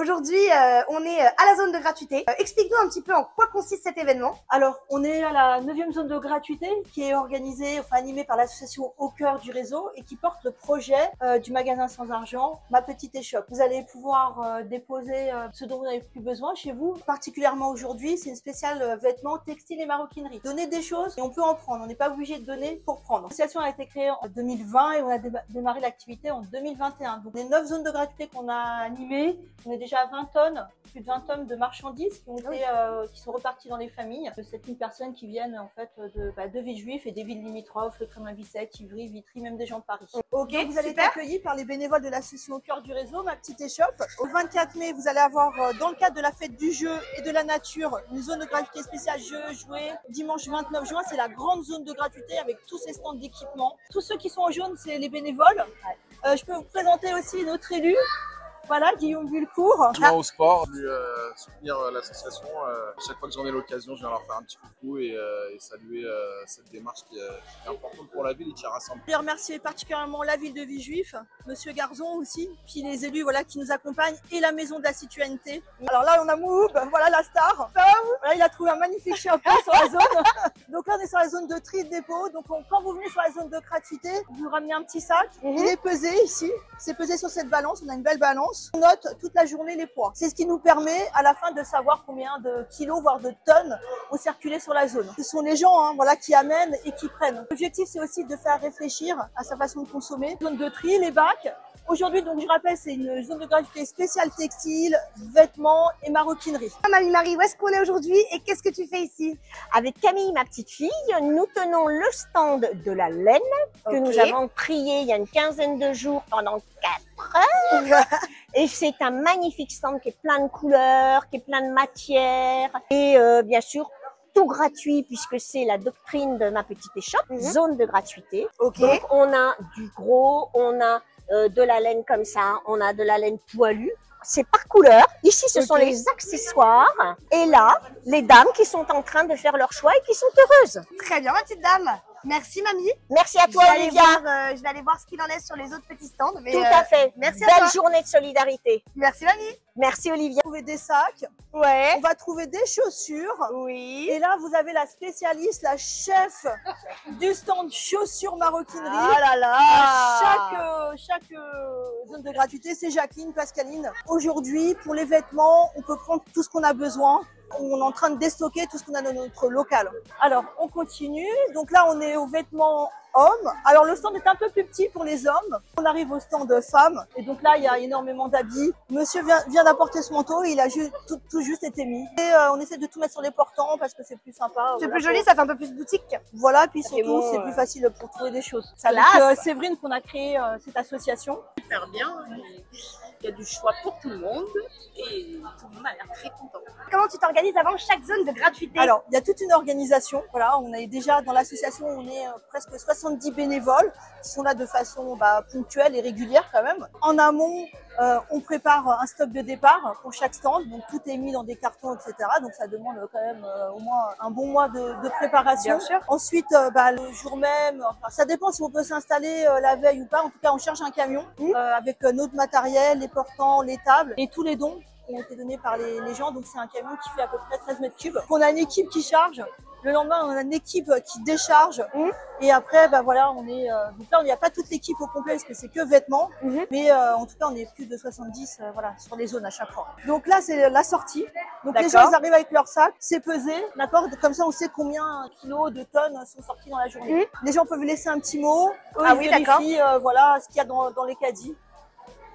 Aujourd'hui, on est à la zone de gratuité. Explique-nous un petit peu en quoi consiste cet événement. Alors, on est à la 9e zone de gratuité qui est organisée, animée par l'association Au Cœur du Réseau et qui porte le projet du magasin sans argent, Ma Petite Échoppe. Vous allez pouvoir déposer ce dont vous n'avez plus besoin chez vous. Particulièrement aujourd'hui, c'est une spéciale vêtements, textiles et maroquinerie. Donner des choses et on peut en prendre. On n'est pas obligé de donner pour prendre. L'association a été créée en 2020 et on a démarré l'activité en 2021. Donc, les 9 zones de gratuité qu'on a animées, on est déjà à 20 tonnes, plus de 20 tonnes de marchandises qui ont été, qui sont reparties dans les familles. De 7000 personnes qui viennent en fait de Villejuif et des villes limitrophes, le Crémin-Bicêtre, Ivry, Vitry, même des gens de Paris. Ok, donc, vous allez être super. accueillis par les bénévoles de l'association Au Cœur du Réseau, Ma Petite Échoppe. Au 24 mai, vous allez avoir, dans le cadre de la fête du jeu et de la nature, une zone de gratuité spéciale jeux, jouets. Dimanche 29 juin, c'est la grande zone de gratuité avec tous ces stands d'équipement. Tous ceux qui sont en jaune, c'est les bénévoles. Je peux vous présenter aussi notre élu. Voilà, Guillaume Bulcourt. Je viens au sport, je vais soutenir l'association. Chaque fois que j'en ai l'occasion, je viens leur faire un petit coucou et saluer cette démarche qui est importante pour la ville et qui rassemble. Je vais remercier particulièrement la ville de Villejuif, Monsieur Garzon aussi, puis les élus voilà, qui nous accompagnent et la maison de la citoyenneté. Alors là, on a Mouhoub, voilà la star. Voilà, il a trouvé un magnifique chapeau sur la zone. Donc là, on est sur la zone de tri de dépôt. Donc quand vous venez sur la zone de gratuité, vous ramenez un petit sac. Il est pesé ici. C'est pesé sur cette balance. On a une belle balance. On note toute la journée les poids. C'est ce qui nous permet à la fin de savoir combien de kilos, voire de tonnes ont circulé sur la zone. Ce sont les gens voilà, qui amènent et qui prennent. L'objectif, c'est aussi de faire réfléchir à sa façon de consommer. Zone de tri, les bacs. Aujourd'hui, donc je rappelle, c'est une zone de gratuité spéciale textile, vêtements et maroquinerie. Marie-Marie, où est-ce qu'on est aujourd'hui et qu'est-ce que tu fais ici? Avec Camille, ma petite fille, nous tenons le stand de la laine que nous avons trié il y a une quinzaine de jours pendant 4 heures. Et c'est un magnifique stand qui est plein de couleurs, qui est plein de matières et bien sûr tout gratuit puisque c'est la doctrine de Ma Petite Échoppe, zone de gratuité. Ok. Donc on a du gros, on a de la laine comme ça, on a de la laine poilue. C'est par couleur. Ici, ce sont les accessoires. Et là, les dames qui sont en train de faire leur choix et qui sont heureuses. Très bien, ma petite dame. Merci, mamie. Merci à toi, Olivia. Je vais aller voir ce qu'il en est sur les autres petits stands. Mais, tout à fait. Merci à Belle toi. journée de solidarité. Merci, mamie. Merci, Olivia. On va trouver des sacs. Ouais. On va trouver des chaussures. Oui. Et là, vous avez la spécialiste, la chef du stand chaussures maroquinerie. Ah là là. Chaque zone de gratuité, c'est Jacqueline, Pascaline. Aujourd'hui, pour les vêtements, on peut prendre tout ce qu'on a besoin. On est en train de déstocker tout ce qu'on a dans notre local. Alors, on continue. Donc là, on est aux vêtements hommes. Alors, le stand est un peu plus petit pour les hommes. On arrive au stand femmes. Et donc là, il y a énormément d'habits. Monsieur vient d'apporter ce manteau. Et il a tout juste été mis. Et on essaie de tout mettre sur les portants parce que c'est plus sympa. C'est plus joli, ça fait un peu plus boutique. Voilà, puis surtout, bon, c'est plus facile pour trouver des choses. Ça Avec lasse. Séverine qu'on a créé cette association. Super bien. Il y a du choix pour tout le monde et tout le monde a l'air très content. Comment tu t'organises avant chaque zone de gratuité? Alors, il y a toute une organisation. Voilà, on est déjà dans l'association, on est presque 70 bénévoles qui sont là de façon ponctuelle et régulière quand même. En amont, on prépare un stock de départ pour chaque stand. Donc, tout est mis dans des cartons, etc. Donc, ça demande quand même au moins un bon mois de préparation. Bien sûr. Ensuite, le jour même, enfin, ça dépend si on peut s'installer la veille ou pas. En tout cas, on charge un camion avec notre matériel, les portants, les tables et tous les dons qui ont été donnés par les gens. Donc, c'est un camion qui fait à peu près 13 mètres cubes. On a une équipe qui charge. Le lendemain, on a une équipe qui décharge. Et après, voilà, on est. Donc là, il n'y a pas toute l'équipe au complet parce que c'est que vêtements. Mais en tout cas, on est plus de 70 voilà, sur les zones à chaque fois. Donc là, c'est la sortie. Donc les gens, ils arrivent avec leur sac, c'est pesé, d'accord. Comme ça, on sait combien kilos de tonnes sont sortis dans la journée. Les gens peuvent laisser un petit mot. Ils vérifient, voilà, ce qu'il y a dans les caddies.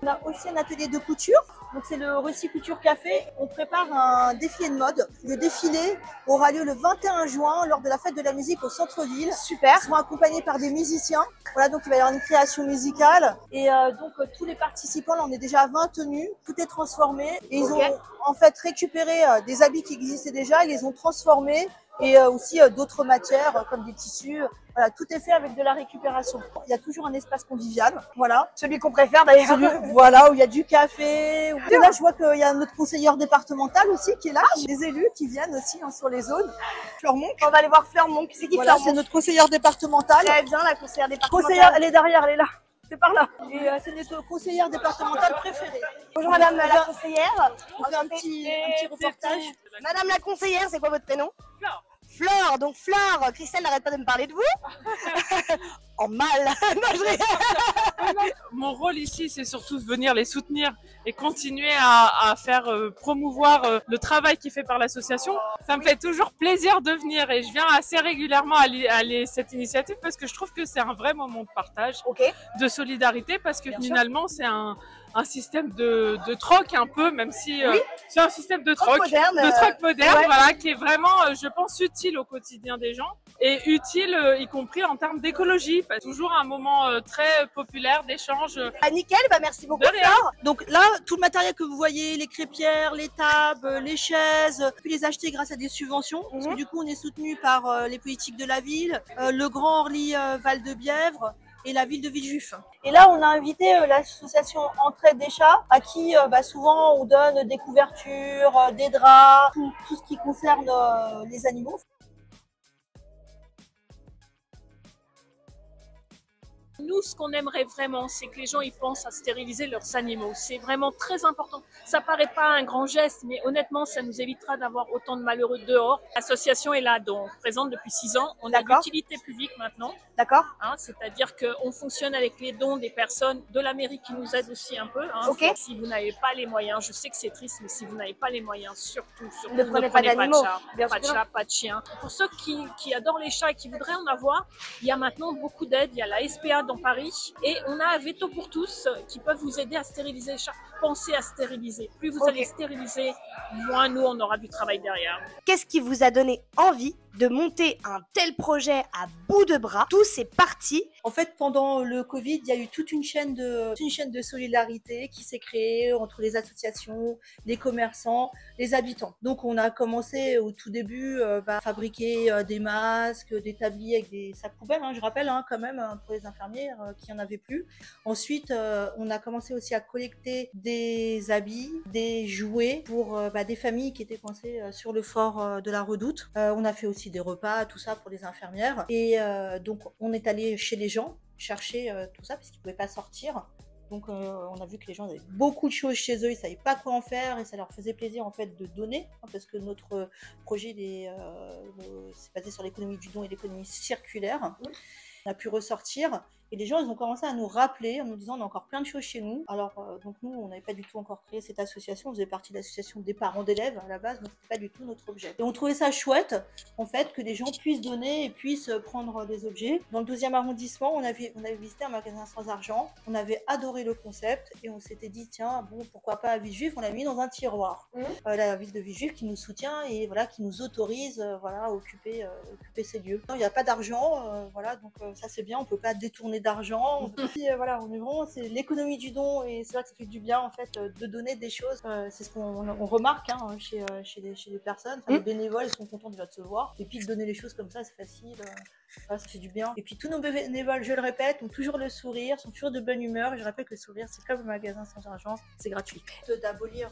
On a aussi un atelier de couture, donc c'est le Russie Couture Café. On prépare un défilé de mode. Le défilé aura lieu le 21 juin lors de la fête de la musique au centre-ville. Super. Ils seront accompagnés par des musiciens. Voilà, donc il va y avoir une création musicale. Et donc tous les participants, là on est déjà à 20 tenues, tout est transformé. Et ils ont en fait récupéré des habits qui existaient déjà, ils les ont transformés. Et aussi d'autres matières comme des tissus. Voilà, tout est fait avec de la récupération. Il y a toujours un espace convivial, voilà. Celui qu'on préfère d'ailleurs. Voilà, où il y a du café. Et là, je vois qu'il y a notre conseillère départementale aussi qui est là, des élus qui viennent aussi sur les zones. Fleurmonc. On va aller voir Fleurmonc. C'est qui Voilà, Fleurmonc? c'est notre conseillère départementale. Très bien, la conseillère départementale. Conseillère, elle est derrière, elle est là. c'est par là. Et c'est notre conseillère départementale préférée. Bonjour madame la conseillère. On fait un petit reportage. Madame la conseillère, c'est quoi votre prénom? Flore. Flore, donc Flore, Christelle n'arrête pas de me parler de vous. En mal. Non, je rigole. Mon rôle ici, c'est surtout de venir les soutenir et continuer à faire promouvoir le travail qui est fait par l'association. Ça me fait toujours plaisir de venir et je viens assez régulièrement à cette initiative parce que je trouve que c'est un vrai moment de partage, de solidarité, parce que finalement c'est un système de troc un peu, même si c'est un système de troc moderne, voilà, qui est vraiment, je pense, utile au quotidien des gens et utile y compris en termes d'écologie. Toujours un moment très populaire d'échange. Nickel, merci beaucoup. Donc là, tout le matériel que vous voyez, les crêpières, les tables, les chaises, on peut les acheter grâce à des subventions. Parce que du coup, on est soutenu par les politiques de la ville, le Grand Orly Val-de-Bièvre et la ville de Villejuif. Et là, on a invité l'association Entraide des chats, à qui souvent on donne des couvertures, des draps, tout ce qui concerne les animaux. Nous, ce qu'on aimerait vraiment, c'est que les gens ils pensent à stériliser leurs animaux. C'est vraiment très important. Ça paraît pas un grand geste, mais honnêtement, ça nous évitera d'avoir autant de malheureux dehors. L'association est là, donc présente depuis 6 ans. On est d'utilité publique maintenant. D'accord. C'est-à-dire qu'on fonctionne avec les dons des personnes de la mairie qui nous aident aussi un peu. Si vous n'avez pas les moyens, je sais que c'est triste, mais si vous n'avez pas les moyens, surtout ne prenez pas d'animaux. Pas de chat, pas de chien. Pour ceux qui adorent les chats et qui voudraient en avoir, il y a maintenant beaucoup d'aides. Il y a la SPA dans Paris et on a Veto pour tous qui peuvent vous aider à stériliser les chats. Pensez à stériliser. Plus vous allez stériliser, moins nous on aura du travail derrière. Qu'est-ce qui vous a donné envie de monter un tel projet à bout de bras? Tout c'est parti. En fait, pendant le Covid, il y a eu toute une chaîne de solidarité qui s'est créée entre les associations, les commerçants, les habitants. Donc, on a commencé au tout début à fabriquer des masques, des tabliers avec des sacs poubelles. Je rappelle quand même pour les infirmières qui en avaient plus. Ensuite, on a commencé aussi à collecter des habits, des jouets pour des familles qui étaient coincées sur le fort de la Redoute. On a fait aussi des repas, tout ça pour les infirmières. Et donc, on est allé chez les gens chercher tout ça parce qu'ils ne pouvaient pas sortir. Donc, on a vu que les gens avaient beaucoup de choses chez eux, ils ne savaient pas quoi en faire et ça leur faisait plaisir en fait de donner parce que notre projet c'est basé sur l'économie du don et l'économie circulaire. On a pu ressortir et les gens ils ont commencé à nous rappeler en nous disant on a encore plein de choses chez nous. Alors donc nous on n'avait pas du tout encore créé cette association, on faisait partie de l'association des parents d'élèves à la base, donc c'était pas du tout notre objet. Et on trouvait ça chouette en fait que les gens puissent donner et puissent prendre des objets. Dans le 12e arrondissement on avait visité un magasin sans argent, on avait adoré le concept et on s'était dit tiens bon pourquoi pas à Villejuif, on l'a mis dans un tiroir. La ville de Villejuif qui nous soutient et voilà qui nous autorise à occuper ces lieux. Il n'y a pas d'argent, voilà donc ça c'est bien, on peut pas détourner d'argent. Voilà, on est vraiment, c'est l'économie du don et c'est vrai que ça fait du bien en fait de donner des choses. C'est ce qu'on remarque chez les personnes. Les bénévoles ils sont contents déjà de se voir et puis de donner les choses comme ça c'est facile. Ça fait du bien. Et puis tous nos bénévoles, je le répète, ont toujours le sourire, sont toujours de bonne humeur. Et je rappelle que le sourire, c'est comme le magasin sans argent, c'est gratuit. D'abolir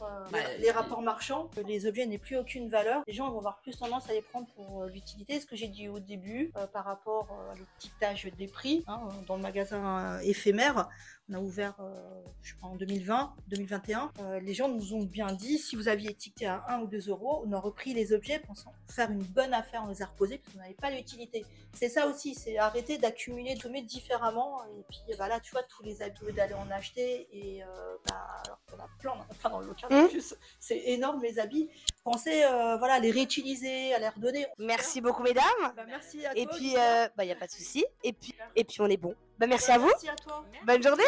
les rapports marchands, que les objets n'aient plus aucune valeur. Les gens vont avoir plus tendance à les prendre pour l'utilité. Ce que j'ai dit au début par rapport à l'étiquetage des prix dans le magasin éphémère. On a ouvert, je crois, en 2020, 2021. Les gens nous ont bien dit, si vous aviez étiqueté à 1 ou 2 euros, on a repris les objets pensant faire une bonne affaire, on les a reposés parce qu'on n'avait pas l'utilité. C'est ça aussi, c'est arrêter d'accumuler, de tomber différemment. Et puis là, tu vois, tous les habits d'aller en acheter. Et alors qu'on a plein dans le local en plus. C'est énorme les habits. Pensez les réutiliser, à les redonner. Merci beaucoup mesdames. Merci à toi. Et puis, y a pas de souci. Et puis on est bon. Merci à vous. Merci à toi. Bonne journée.